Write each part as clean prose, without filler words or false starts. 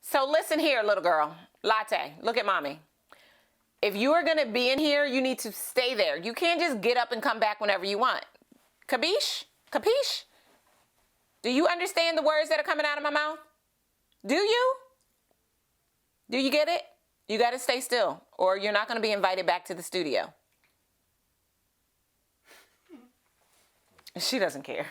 So listen here, little girl. Latte, look at mommy. If you are going to be in here, you need to stay there. You can't just get up and come back whenever you want. Capiche? Capiche? Do you understand the words that are coming out of my mouth? Do you? Do you get it? You got to stay still, or you're not going to be invited back to the studio. She doesn't care.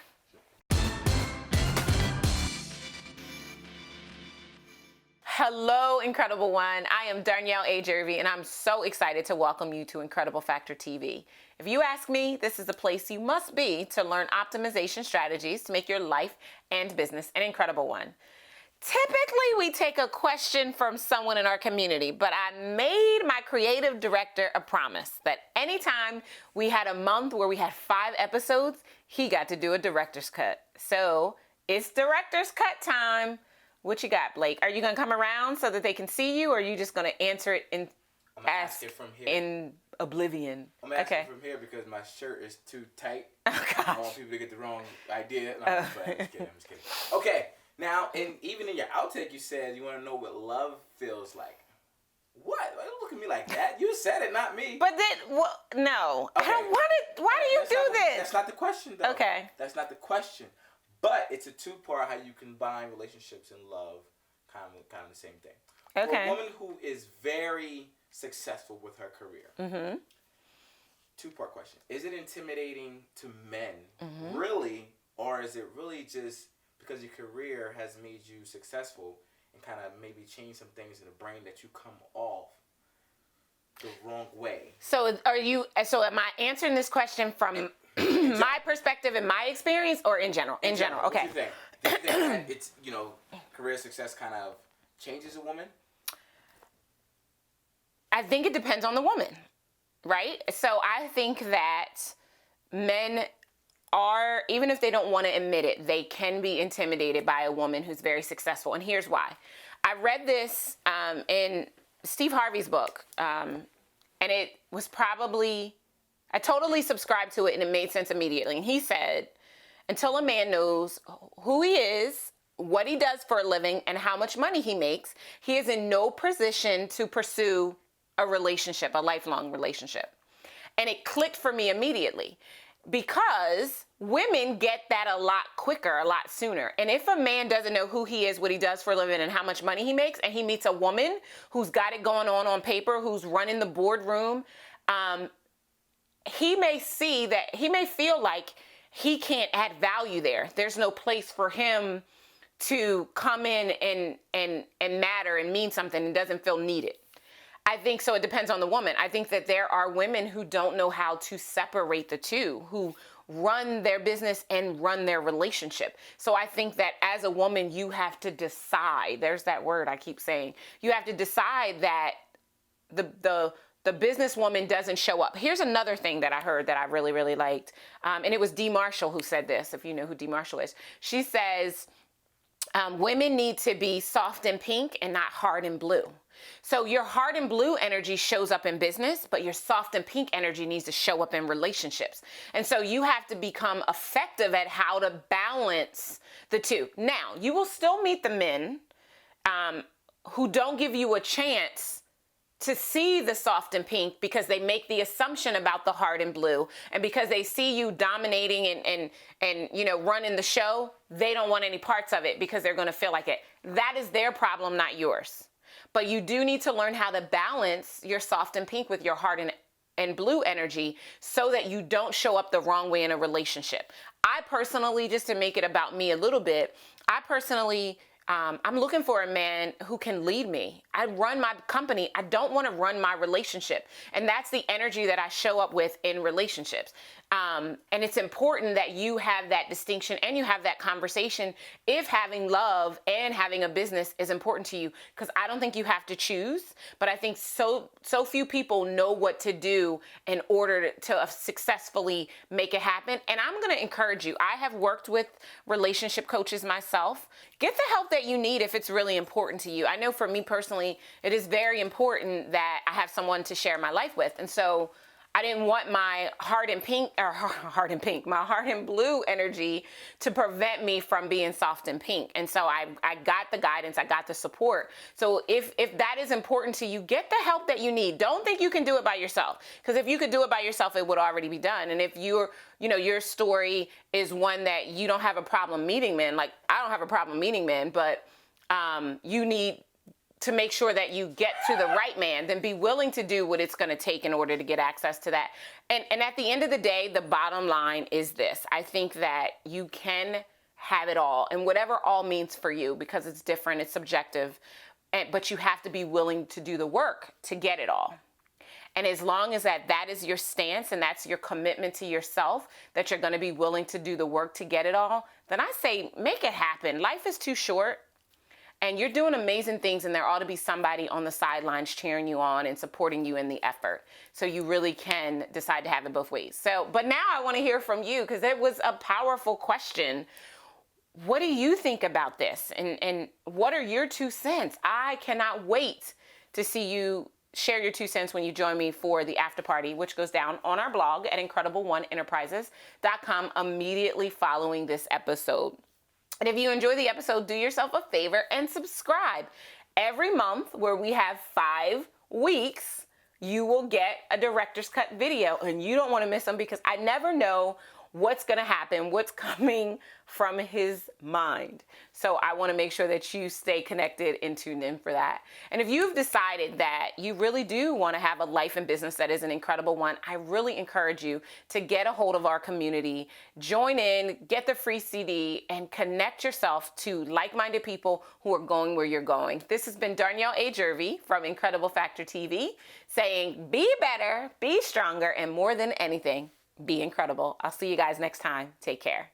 Hello, Incredible One. I am Darnyelle Jervey, and I'm so excited to welcome you to Incredible Factor TV. If you ask me, this is a place you must be to learn optimization strategies to make your life and business an incredible one. Typically, we take a question from someone in our community, but I made my creative director a promise that anytime we had a month where we had 5 episodes, he got to do a director's cut. So it's director's cut time. What you got, Blake? Are you going to come around so that they can see you, or are you just going to answer it and ask it from here in oblivion? I'm asking from here because my shirt is too tight. Oh, gosh. I don't want people to get the wrong idea. No, I'm just kidding. Okay, now, even in your outtake, you said you want to know what love feels like. What? Why don't look at me like that? You said it, not me. But then, well, no. Okay. Why do you do this? That's not the question, though. Okay. That's not the question. But it's a 2-part how you combine relationships and love, kind of the same thing. Okay. For a woman who is very successful with her career, 2-part question. Is it intimidating to men, really, or is it really just because your career has made you successful and kind of maybe change some things in the brain that you come off the wrong way? So am I answering this question from my perspective and my experience, or in general? In general, okay. What do you think? Do you think that it's, career success kind of changes a woman? I think it depends on the woman, right? So I think that men are, even if they don't want to admit it, they can be intimidated by a woman who's very successful. And here's why. I read this in Steve Harvey's book, and it was probably, I totally subscribed to it and it made sense immediately. And he said, until a man knows who he is, what he does for a living, and how much money he makes, he is in no position to pursue a relationship, a lifelong relationship. And it clicked for me immediately because women get that a lot quicker, a lot sooner. And if a man doesn't know who he is, what he does for a living, and how much money he makes, and he meets a woman who's got it going on paper, who's running the boardroom, he may feel like he can't add value there. There's no place for him to come in and matter and mean something, and doesn't feel needed. I think so. It depends on the woman. I think that there are women who don't know how to separate the two, who run their business and run their relationship. So I think that as a woman, you have to decide. There's that word I keep saying. You have to decide that the businesswoman doesn't show up. Here's another thing that I heard that I really, really liked. And it was Dee Marshall who said this, if you know who Dee Marshall is. She says, women need to be soft and pink and not hard and blue. So your hard and blue energy shows up in business, but your soft and pink energy needs to show up in relationships. And so you have to become effective at how to balance the two. Now, you will still meet the men who don't give you a chance to see the soft and pink, because they make the assumption about the hard and blue, and because they see you dominating and running the show, they don't want any parts of it because they're going to feel like it. That is their problem, not yours. But you do need to learn how to balance your soft and pink with your hard and blue energy so that you don't show up the wrong way in a relationship. I personally, just to make it about me a little bit, I'm looking for a man who can lead me. I run my company. I don't want to run my relationship. And that's the energy that I show up with in relationships. And it's important that you have that distinction and you have that conversation if having love and having a business is important to you. Because I don't think you have to choose, but I think so few people know what to do in order to successfully make it happen. And I'm going to encourage you. I have worked with relationship coaches myself. Get the help that you need if it's really important to you. I know for me personally, it is very important that I have someone to share my life with. And so I didn't want my heart and blue energy to prevent me from being soft and pink. And so I got the guidance, I got the support. So if that is important to you, get the help that you need. Don't think you can do it by yourself. Because if you could do it by yourself, it would already be done. And if your story is one that you don't have a problem meeting men, like I don't have a problem meeting men, but you need to make sure that you get to the right man, then be willing to do what it's going to take in order to get access to that. And at the end of the day, the bottom line is this. I think that you can have it all, and whatever all means for you, because it's different, it's subjective, but you have to be willing to do the work to get it all. And as long as that is your stance and that's your commitment to yourself, that you're going to be willing to do the work to get it all, then I say make it happen. Life is too short. And you're doing amazing things, and there ought to be somebody on the sidelines cheering you on and supporting you in the effort. So you really can decide to have it both ways. But now I want to hear from you, because it was a powerful question. What do you think about this? And what are your 2 cents? I cannot wait to see you share your 2 cents when you join me for the after party, which goes down on our blog at incredible1enterprises.com immediately following this episode. And if you enjoy the episode, do yourself a favor and subscribe. Every month, where we have 5 weeks, you will get a director's cut video, and you don't want to miss them, because I never know what's going to happen, what's coming from his mind. So I want to make sure that you stay connected and tuned in for that. And if you've decided that you really do want to have a life and business that is an incredible one, I really encourage you to get a hold of our community, join in, get the free CD, and connect yourself to like-minded people who are going where you're going. This has been Darnyelle A. Jervey from Incredible Factor TV saying, be better, be stronger, and more than anything, be incredible. I'll see you guys next time. Take care.